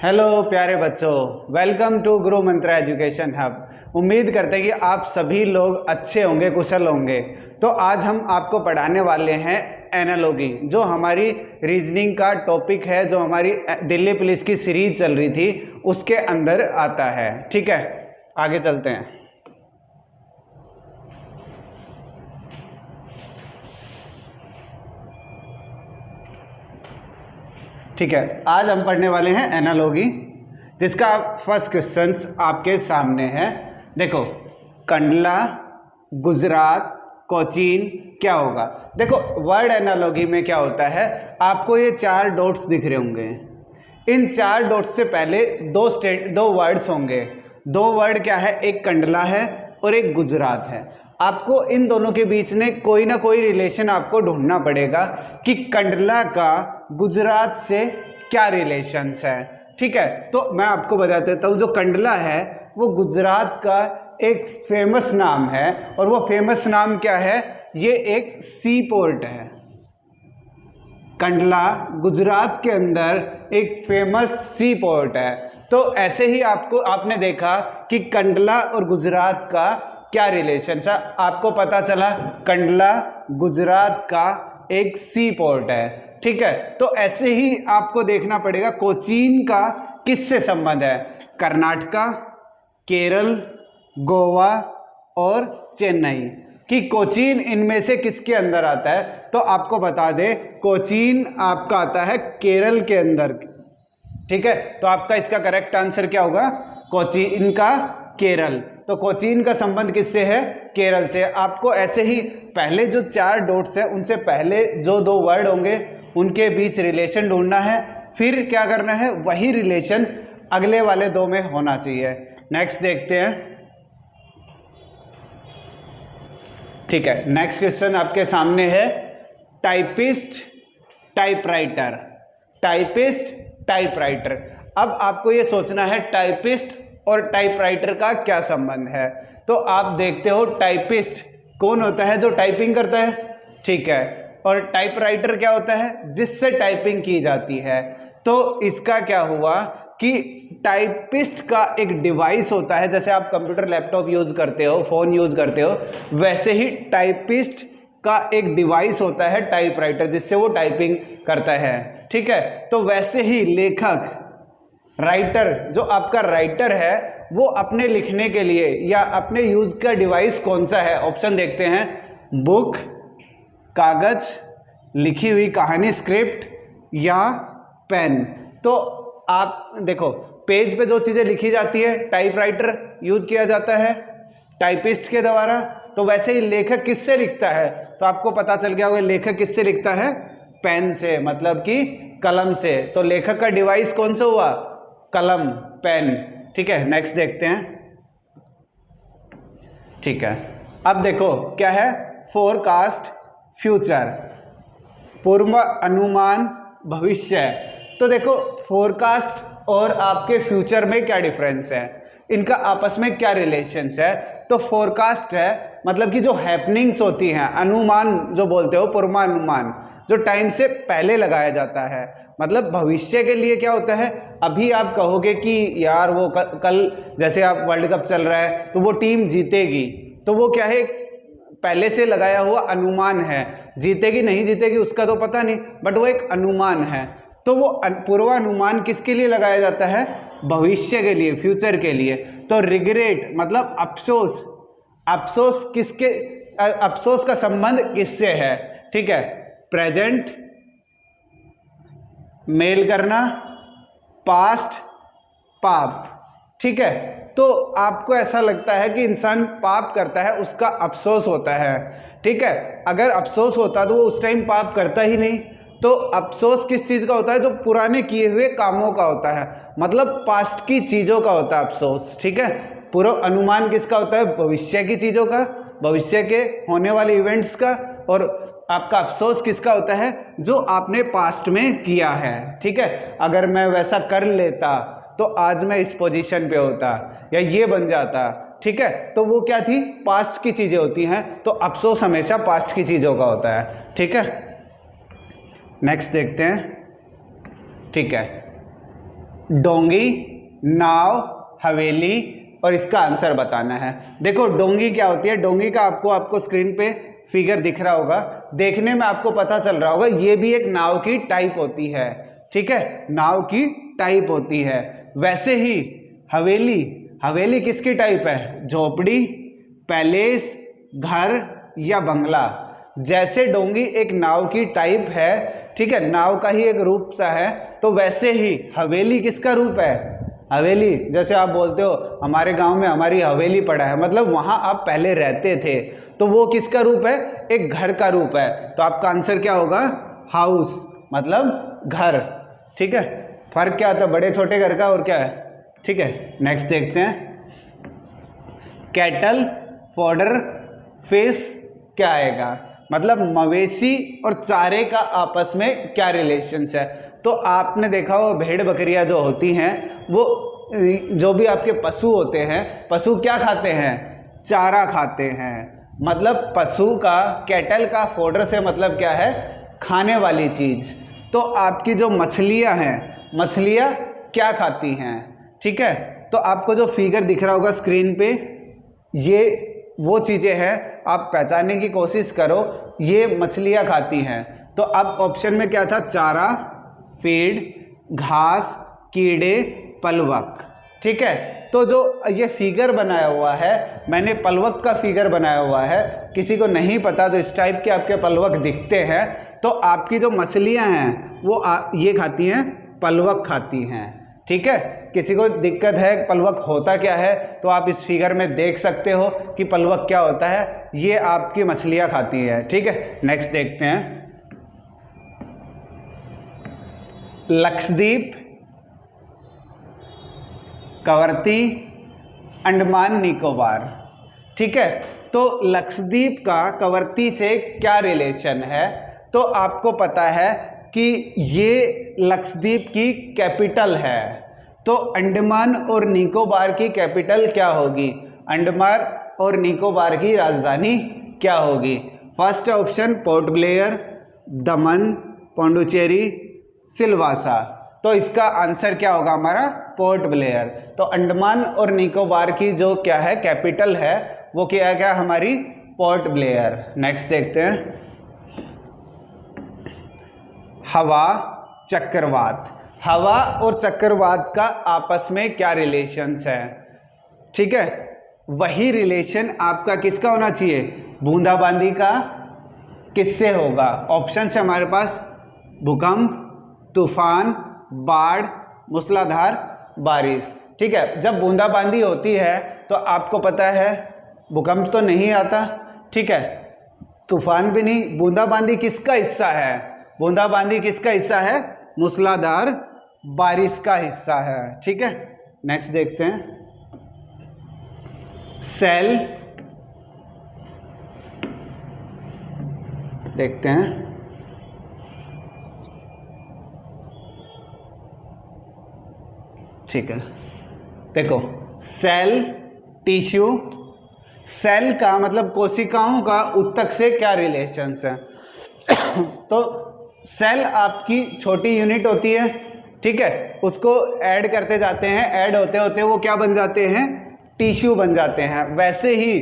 Hello प्यारे बच्चों, welcome to Guru Mantra education hub. उम्मीद करते हैं कि आप सभी लोग अच्छे होंगे, कुशल होंगे। तो आज हम आपको पढ़ाने वाले हैं एनालॉजी, जो हमारी रीजनिंग का टॉपिक है, जो हमारी दिल्ली पुलिस की सीरीज चल रही थी उसके अंदर आता है। ठीक है, आगे चलते हैं। ठीक है, आज हम पढ़ने वाले हैं एनालॉजी, जिसका फर्स्ट क्वेश्चन आपके सामने है। देखो, कंडला, गुजरात, कोचीन क्या होगा। देखो, वर्ड एनालॉजी में क्या होता है, आपको ये 4 डॉट्स दिख रहे होंगे। इन 4 डॉट्स से पहले दो वर्ड्स होंगे। 2 वर्ड क्या है, एक कंडला है और एक गुजरात है। आपको इन दोनों के बीच में कोई ना कोई रिलेशन आपको ढूंढना पड़ेगा कि कंडला का गुजरात से क्या रिलेशंस है। ठीक है, तो मैं आपको बता देता हूँ, जो कंडला है वो गुजरात का एक फेमस नाम है, और वो फेमस नाम क्या है, ये एक सी पोर्ट है। कंडला गुजरात के अंदर एक फेमस सी पोर्ट है। तो ऐसे ही आपने देखा कि कंडला और गुजरात का क्या रिलेशन है। आपको पता चला कंडला गुजरात का एक सी पोर्ट है। ठीक है, तो ऐसे ही आपको देखना पड़ेगा कोचीन का किससे संबंध है। कर्नाटका, केरल, गोवा और चेन्नई, कि कोचीन इनमें से किसके अंदर आता है। तो आपको बता दें, कोचीन आपका आता है केरल के अंदर। ठीक है, तो आपका इसका करेक्ट आंसर क्या होगा, कोचीन का केरल। तो कोचीन का संबंध किससे है, केरल से। आपको ऐसे ही पहले जो 4 डॉट्स है उनसे पहले जो 2 वर्ड होंगे उनके बीच रिलेशन ढूंढना है, फिर क्या करना है, वही रिलेशन अगले वाले 2 में होना चाहिए। नेक्स्ट देखते हैं। ठीक है, नेक्स्ट क्वेश्चन आपके सामने है टाइपिस्ट, टाइपराइटर। Typist, typewriter. अब आपको ये सोचना है टाइपिस्ट और टाइपराइटर का क्या संबंध है। तो आप देखते हो, टाइपिस्ट कौन होता है, जो टाइपिंग करता है। ठीक है, और टाइपराइटर क्या होता है, जिससे टाइपिंग की जाती है। तो इसका क्या हुआ कि टाइपिस्ट का एक डिवाइस होता है, जैसे आप कंप्यूटर, लैपटॉप यूज करते हो, फोन यूज करते हो, वैसे ही टाइपिस्ट का एक डिवाइस होता है टाइपराइटर, जिससे वो टाइपिंग करता है। ठीक है, तो वैसे ही लेखक, राइटर, जो आपका राइटर है, वो अपने लिखने के लिए या अपने यूज का डिवाइस कौन सा है। ऑप्शन देखते हैं, बुक, कागज, लिखी हुई कहानी, स्क्रिप्ट या पेन। तो आप देखो, पेज पे जो चीज़ें लिखी जाती है टाइपराइटर यूज किया जाता है टाइपिस्ट के द्वारा। तो वैसे ही लेखक किससे लिखता है, तो आपको पता चल गया होगा लेखक किससे लिखता है, पेन से, मतलब कि कलम से। तो लेखक का डिवाइस कौन सा हुआ, कलम, पेन। ठीक है, नेक्स्ट देखते हैं। ठीक है, अब देखो क्या है, फोरकास्ट, फ्यूचर, पूर्व अनुमान, भविष्य। तो देखो, फोरकास्ट और आपके फ्यूचर में क्या डिफरेंस है, इनका आपस में क्या रिलेशंस है। तो फोरकास्ट है मतलब कि जो हैपनिंग्स होती हैं, अनुमान जो बोलते हो, पूर्वानुमान, जो टाइम से पहले लगाया जाता है। मतलब भविष्य के लिए क्या होता है, अभी आप कहोगे कि यार वो कल जैसे आप वर्ल्ड कप चल रहा है तो वो टीम जीतेगी, तो वो क्या है, पहले से लगाया हुआ अनुमान है। जीतेगी नहीं जीतेगी उसका तो पता नहीं, बट वो एक अनुमान है। तो वो पूर्वानुमान किसके लिए लगाया जाता है, भविष्य के लिए, फ्यूचर के लिए। तो रिग्रेट मतलब अफसोस, अफसोस किसके, अफसोस का संबंध किससे है। ठीक है, प्रेजेंट, मेल करना, पास्ट, पाप। ठीक है, तो आपको ऐसा लगता है कि इंसान पाप करता है, उसका अफसोस होता है। ठीक है, अगर अफसोस होता तो वो उस टाइम पाप करता ही नहीं। तो अफसोस किस चीज़ का होता है, जो पुराने किए हुए कामों का होता है, मतलब पास्ट की चीज़ों का होता है अफसोस। ठीक है, पूर्व अनुमान किसका होता है, भविष्य की चीज़ों का, भविष्य के होने वाले इवेंट्स का। और आपका अफसोस किसका होता है, जो आपने पास्ट में किया है। ठीक है, अगर मैं वैसा कर लेता तो आज मैं इस पोजीशन पे होता या ये बन जाता। ठीक है, तो वो क्या थी, पास्ट की चीज़ें होती हैं। तो अफसोस हमेशा पास्ट की चीज़ों का होता है। ठीक है, नेक्स्ट देखते हैं। ठीक है, डोंगी, नाव, हवेली, और इसका आंसर बताना है। देखो डोंगी क्या होती है, डोंगी का आपको स्क्रीन पे फिगर दिख रहा होगा, देखने में आपको पता चल रहा होगा ये भी एक नाव की टाइप होती है, ठीक है, नाव की टाइप होती है। वैसे ही हवेली, हवेली किसकी टाइप है, झोपड़ी, पैलेस, घर या बंगला। जैसे डोंगी एक नाव की टाइप है, ठीक है, नाव का ही एक रूप सा है, तो वैसे ही हवेली किसका रूप है, हवेली। जैसे आप बोलते हो हमारे गांव में हमारी हवेली पड़ा है, मतलब वहां आप पहले रहते थे, तो वो किसका रूप है, एक घर का रूप है। तो आपका आंसर क्या होगा, हाउस, मतलब घर, ठीक है। फर्क क्या आता है बड़े छोटे घर का, और क्या है, ठीक है। नेक्स्ट देखते हैं, कैटल, फॉडर, फिश क्या आएगा, मतलब मवेशी और चारे का आपस में क्या रिलेशंस है। तो आपने देखा हो भेड़ बकरियां जो होती हैं, वो जो भी आपके पशु होते हैं, पशु क्या खाते हैं, चारा खाते हैं। मतलब पशु का, कैटल का फोडर से मतलब क्या है, खाने वाली चीज़। तो आपकी जो मछलियां हैं, मछलियां क्या खाती हैं, ठीक है। तो आपको जो फिगर दिख रहा होगा स्क्रीन पे, ये वो चीज़ें हैं, आप पहचानने की कोशिश करो, ये मछलियां खाती हैं। तो अब ऑप्शन में क्या था, चारा, फीड, घास, कीड़े, पलवक, ठीक है। तो जो ये फिगर बनाया हुआ है, मैंने पलवक का फिगर बनाया हुआ है, किसी को नहीं पता तो इस टाइप के आपके पलवक दिखते हैं। तो आपकी जो मछलियां हैं वो ये खाती हैं, पलवक खाती हैं, ठीक है। किसी को दिक्कत है पलवक होता क्या है, तो आप इस फिगर में देख सकते हो कि पलवक क्या होता है, ये आपकी मछलियां खाती है, ठीक है। नेक्स्ट देखते हैं, लक्षद्वीप, कवरती, अंडमान निकोबार, ठीक है। तो लक्षद्वीप का कवरती से क्या रिलेशन है, तो आपको पता है कि ये लक्षद्वीप की कैपिटल है। तो अंडमान और निकोबार की कैपिटल क्या होगी, अंडमान और निकोबार की राजधानी क्या होगी। फर्स्ट ऑप्शन पोर्ट ब्लेयर, दमन, पौंडुचेरी, सिलवासा। तो इसका आंसर क्या होगा हमारा, पोर्ट ब्लेयर। तो अंडमान और निकोबार की जो क्या है कैपिटल है, वो क्या क्या हमारी, पोर्ट ब्लेयर। नेक्स्ट देखते हैं, हवा, चक्रवात। हवा और चक्रवात का आपस में क्या रिलेशंस है, ठीक है। वही रिलेशन आपका किसका होना चाहिए, बूंदाबांदी का किससे होगा। ऑप्शन है हमारे पास, भूकंप, तूफान, बाढ़, मूसलाधार बारिश, ठीक है। जब बूंदाबांदी होती है तो आपको पता है भूकंप तो नहीं आता, ठीक है, तूफान भी नहीं। बूंदाबांदी किसका हिस्सा है, बूंदाबांदी किसका हिस्सा है, मूसलाधार बारिश का हिस्सा है, ठीक है। नेक्स्ट देखते हैं, सेल देखते हैं, ठीक है। देखो सेल, टिश्यू, सेल का मतलब कोशिकाओं का ऊतक से क्या रिलेशंस है। तो सेल आपकी छोटी यूनिट होती है, ठीक है, उसको ऐड करते जाते हैं, ऐड होते होते वो क्या बन जाते हैं, टिश्यू बन जाते हैं। वैसे ही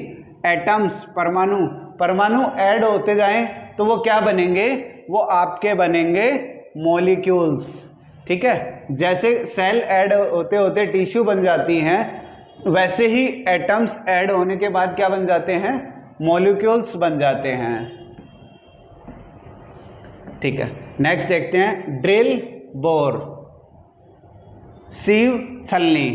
एटम्स, परमाणु, परमाणु ऐड होते जाएं तो वो क्या बनेंगे, वो आपके बनेंगे मॉलिक्यूल्स, ठीक है। जैसे सेल ऐड होते होते टिश्यू बन जाती हैं, वैसे ही एटम्स ऐड होने के बाद क्या बन जाते हैं, मॉलिक्यूल्स बन जाते हैं, ठीक है। नेक्स्ट देखते हैं, ड्रिल, बोर, सीव, छलनी।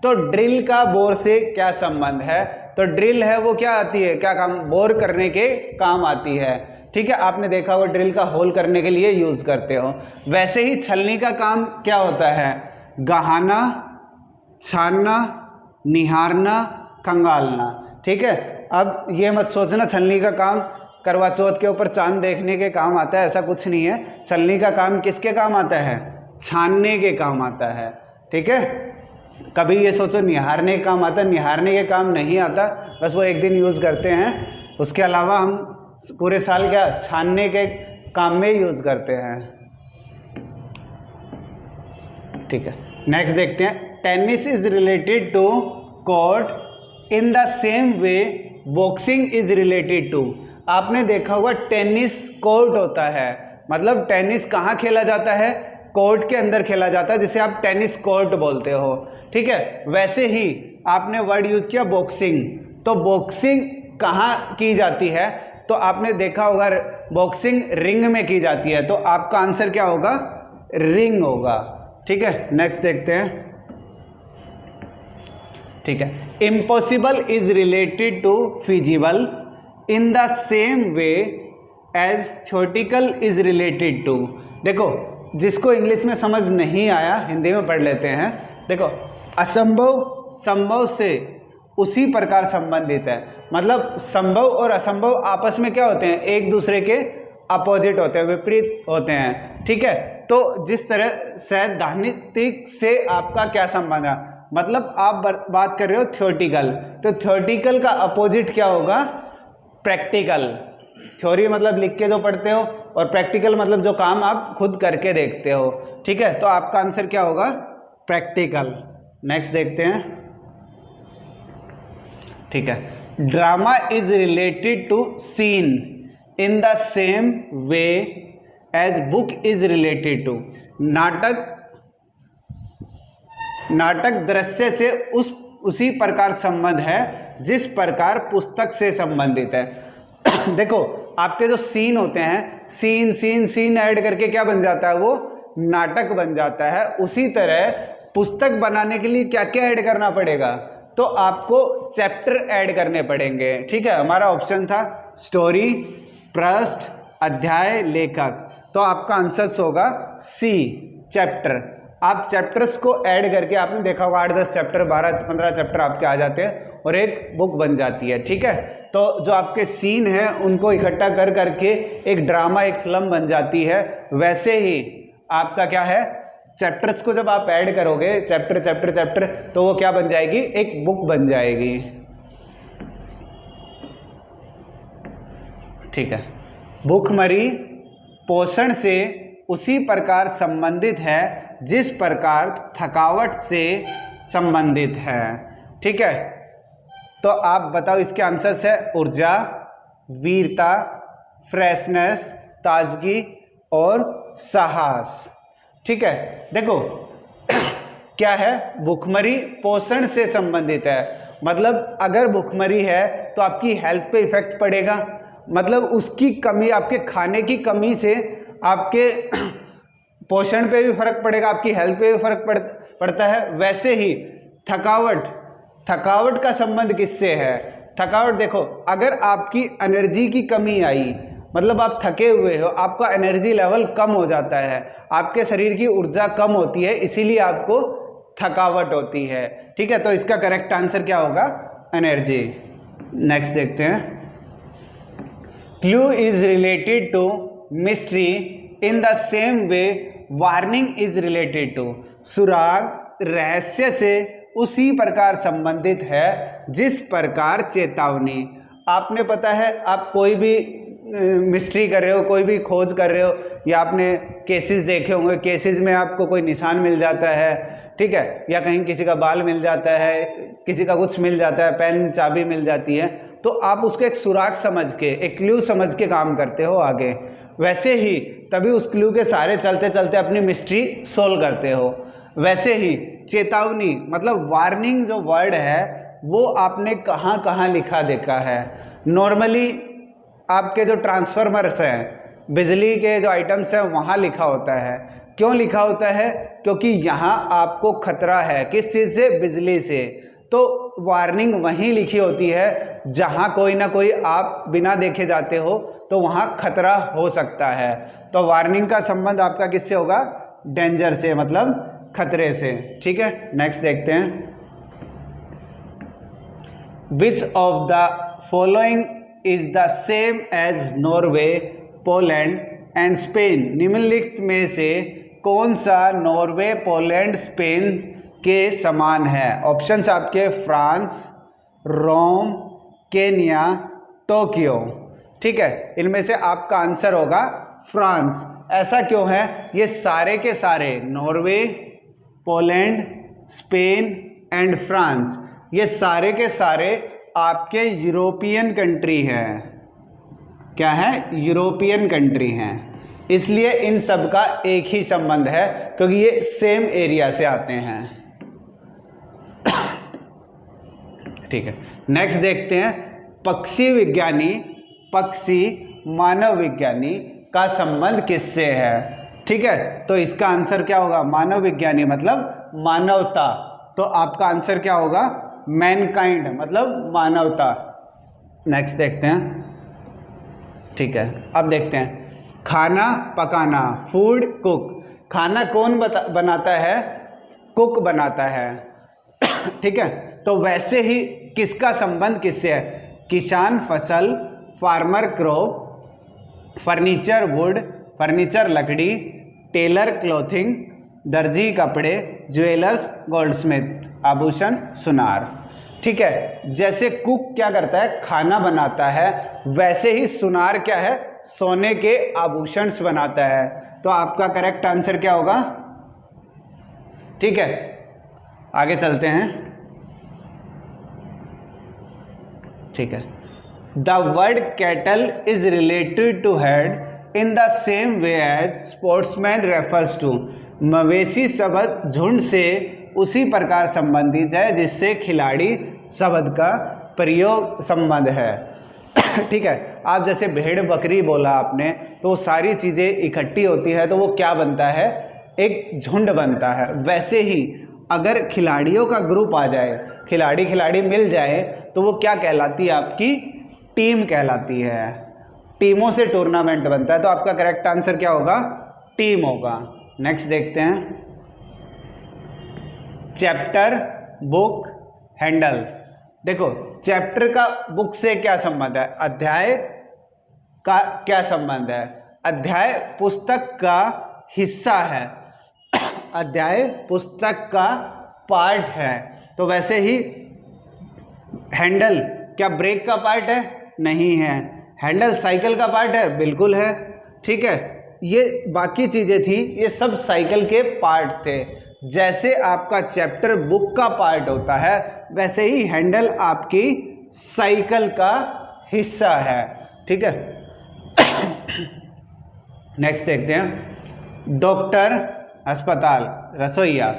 तो ड्रिल का बोर से क्या संबंध है, तो ड्रिल है वो क्या आती है, क्या काम, बोर करने के काम आती है, ठीक है। आपने देखा वो ड्रिल का होल करने के लिए यूज करते हो। वैसे ही छलनी का काम क्या होता है, गहाना, छानना, निहारना, खंगालना, ठीक है। अब ये मत सोचना छलनी का काम करवा चौथ के ऊपर चांद देखने के काम आता है, ऐसा कुछ नहीं है। छलनी का काम किसके काम आता है, छानने के काम आता है, ठीक है। कभी ये सोचो निहारने के काम आता है, निहारने के काम नहीं आता, बस वो एक दिन यूज़ करते हैं, उसके अलावा हम पूरे साल क्या छानने के काम में यूज़ करते हैं, ठीक है। नेक्स्ट देखते हैं, tennis is related to court in the same way boxing is related to. आपने देखा होगा टेनिस कोर्ट होता है, मतलब टेनिस कहाँ खेला जाता है, कोर्ट के अंदर खेला जाता है, जिसे आप टेनिस कोर्ट बोलते हो, ठीक है। वैसे ही आपने वर्ड यूज किया बॉक्सिंग, तो बॉक्सिंग कहाँ की जाती है, तो आपने देखा होगा बॉक्सिंग रिंग में की जाती है, तो आपका आंसर क्या होगा, रिंग होगा, ठीक है। नेक्स्ट देखते हैं, ठीक है, impossible is related to feasible in the same way as theoretical is related to. देखो, जिसको इंग्लिश में समझ नहीं आया हिंदी में पढ़ लेते हैं। देखो, असंभव संभव से उसी प्रकार संबंधित है, मतलब संभव और असंभव आपस में क्या होते हैं, एक दूसरे के अपोजिट होते हैं, विपरीत होते हैं, ठीक है। तो जिस तरह सैद्धांतिक से आपका क्या संबंध है, मतलब आप बात कर रहे हो थ्योरेटिकल, तो थ्योरेटिकल का अपोजिट क्या होगा, प्रैक्टिकल। थ्योरी मतलब लिख के जो पढ़ते हो, और प्रैक्टिकल मतलब जो काम आप खुद करके देखते हो, ठीक है। तो आपका आंसर क्या होगा, प्रैक्टिकल। नेक्स्ट देखते हैं, ठीक है, drama is related to scene in the same way as book is related to. नाटक दृश्य से उसी प्रकार संबंध है जिस प्रकार पुस्तक से संबंधित है। देखो, आपके जो सीन होते हैं, सीन सीन सीन ऐड करके क्या बन जाता है, वो नाटक बन जाता है। उसी तरह पुस्तक बनाने के लिए क्या क्या ऐड करना पड़ेगा, तो आपको चैप्टर ऐड करने पड़ेंगे, ठीक है। हमारा ऑप्शन था स्टोरी, पृष्ठ, अध्याय, लेखक, तो आपका आंसर होगा सी, चैप्टर। आप चैप्टर्स को ऐड करके, आपने देखा होगा 8-10 चैप्टर, 12-15 चैप्टर आपके आ जाते हैं और एक बुक बन जाती है, ठीक है। तो जो आपके सीन हैं उनको इकट्ठा कर करके एक ड्रामा, एक फिल्म बन जाती है। वैसे ही आपका क्या है, चैप्टर्स को जब आप ऐड करोगे, चैप्टर चैप्टर चैप्टर, तो वो क्या बन जाएगी, एक बुक बन जाएगी, ठीक है। भूखमरी पोषण से उसी प्रकार संबंधित है जिस प्रकार थकावट से संबंधित है, ठीक है। तो आप बताओ इसके आंसर्स है ऊर्जा, वीरता, फ्रेशनेस, ताजगी और साहस, ठीक है। देखो क्या है, भूखमरी पोषण से संबंधित है, मतलब अगर भूखमरी है तो आपकी हेल्थ पे इफेक्ट पड़ेगा, मतलब उसकी कमी, आपके खाने की कमी से आपके पोषण पे भी फर्क पड़ेगा, आपकी हेल्थ पे भी फर्क पड़ता है। वैसे ही थकावट का संबंध किससे है, थकावट, देखो अगर आपकी एनर्जी की कमी आई, मतलब आप थके हुए हो, आपका एनर्जी लेवल कम हो जाता है, आपके शरीर की ऊर्जा कम होती है, इसीलिए आपको थकावट होती है, ठीक है। तो इसका करेक्ट आंसर क्या होगा, एनर्जी। नेक्स्ट देखते हैं, clue is related to mystery in the same way warning is related to. सुराग रहस्य से उसी प्रकार संबंधित है जिस प्रकार चेतावनी। आपने पता है, आप कोई भी मिस्ट्री कर रहे हो, कोई भी खोज कर रहे हो, या आपने केसेस देखे होंगे, केसेस में आपको कोई निशान मिल जाता है, ठीक है, या कहीं किसी का बाल मिल जाता है, किसी का कुछ मिल जाता है, पेन चाबी मिल जाती है, तो आप उसको एक सुराग समझ के, एक क्लू समझ के काम करते हो आगे। वैसे ही तभी उस क्लू के सारे चलते चलते अपनी मिस्ट्री सोल्व करते हो। वैसे ही चेतावनी मतलब वार्निंग जो वर्ड है वो आपने कहाँ कहाँ लिखा देखा है। नॉर्मली आपके जो ट्रांसफार्मर्स हैं, बिजली के जो आइटम्स हैं, वहाँ लिखा होता है। क्यों लिखा होता है? क्योंकि यहाँ आपको खतरा है, किस चीज़ से? बिजली से। तो वार्निंग वहीं लिखी होती है जहाँ कोई ना कोई आप बिना देखे जाते हो, तो वहाँ खतरा हो सकता है। तो वार्निंग का संबंध आपका किससे होगा? डेंजर से, मतलब खतरे से। ठीक है, नेक्स्ट देखते हैं। Which of the following is the same as Norway, Poland and Spain? निम्नलिखित में से कौन सा नॉर्वे, पोलैंड, स्पेन के समान है? ऑप्शंस आपके फ्रांस, रोम, केन्या, टोक्यो। ठीक है, इनमें से आपका आंसर होगा फ्रांस। ऐसा क्यों है? ये सारे के सारे, Norway, Poland, Spain and France, ये सारे के सारे आपके यूरोपियन कंट्री हैं। क्या है? यूरोपियन कंट्री हैं। इसलिए इन सब का एक ही संबंध है क्योंकि ये सेम एरिया से आते हैं। ठीक है, नेक्स्ट देखते हैं पक्षी विज्ञानी, पक्षी मानव विज्ञानी का संबंध किससे है। ठीक है, तो इसका आंसर क्या होगा? मानव विज्ञानी मतलब मानवता। तो आपका आंसर क्या होगा? मैनकाइंड मतलब मानवता। नेक्स्ट देखते हैं। ठीक है, अब देखते हैं खाना पकाना, फूड कुक। खाना कौन बनाता है? कुक बनाता है। ठीक है, तो वैसे ही किसका संबंध किससे है? किसान फसल, farmer crop, furniture would, furniture लकड़ी, टेलर क्लॉथिंग, दर्जी कपड़े, ज्वेलर्स गोल्डस्मिथ आभूषण सुनार। ठीक है, जैसे कुक क्या करता है? खाना बनाता है, वैसे ही सुनार क्या है? सोने के आभूषण बनाता है। तो आपका करेक्ट आंसर क्या होगा? ठीक है, आगे चलते हैं। ठीक है, the word cattle is related to head in the same way as sportsman refers to. मवेशी शब्द झुंड से उसी प्रकार संबंधित है जिससे खिलाड़ी शब्द का प्रयोग संबंध है। ठीक है, आप जैसे भेड़ बकरी बोला आपने, तो सारी चीज़ें इकट्ठी होती है तो वो क्या बनता है? एक झुंड बनता है। वैसे ही अगर खिलाड़ियों का ग्रुप आ जाए, खिलाड़ी मिल जाए, तो वो क्या कहलाती है? आपकी टीम कहलाती है। टीमों से टूर्नामेंट बनता है। तो आपका करेक्ट आंसर क्या होगा? टीम होगा। नेक्स्ट देखते हैं चैप्टर, बुक, हैंडल। देखो, चैप्टर का बुक से क्या संबंध है? अध्याय का क्या संबंध है? अध्याय पुस्तक का हिस्सा है, अध्याय पुस्तक का पार्ट है। तो वैसे ही हैंडल क्या ब्रेक का पार्ट है? नहीं है। हैंडल साइकिल का पार्ट है? बिल्कुल है। ठीक है, ये बाकी चीज़ें थी, ये सब साइकिल के पार्ट थे। जैसे आपका चैप्टर बुक का पार्ट होता है, वैसे ही हैंडल आपकी साइकिल का हिस्सा है। ठीक है, नेक्स्ट देखते हैं डॉक्टर, अस्पताल, रसोइया।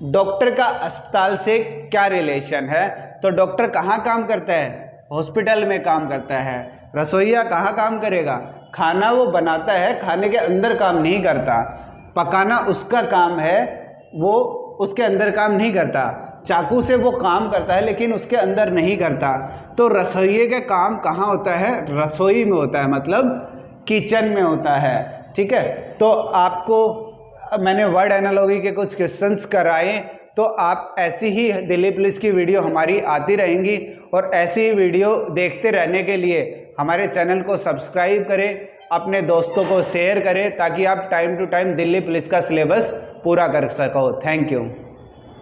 डॉक्टर का अस्पताल से क्या रिलेशन है? तो डॉक्टर कहाँ काम करता है? हॉस्पिटल में काम करता है। रसोइया कहाँ काम करेगा? खाना वो बनाता है, खाने के अंदर काम नहीं करता। पकाना उसका काम है, वो उसके अंदर काम नहीं करता। चाकू से वो काम करता है लेकिन उसके अंदर नहीं करता। तो रसोइये का काम कहाँ होता है? रसोई में होता है, मतलब किचन में होता है। ठीक है, तो आपको मैंने वर्ड एनालॉजी के कुछ क्वेश्चंस कराए, तो आप ऐसी ही दिल्ली पुलिस की वीडियो हमारी आती रहेंगी। और ऐसी ही वीडियो देखते रहने के लिए हमारे चैनल को सब्सक्राइब करें, अपने दोस्तों को शेयर करें, ताकि आप time to time Delhi police का सिलेबस पूरा कर सको। Thank you.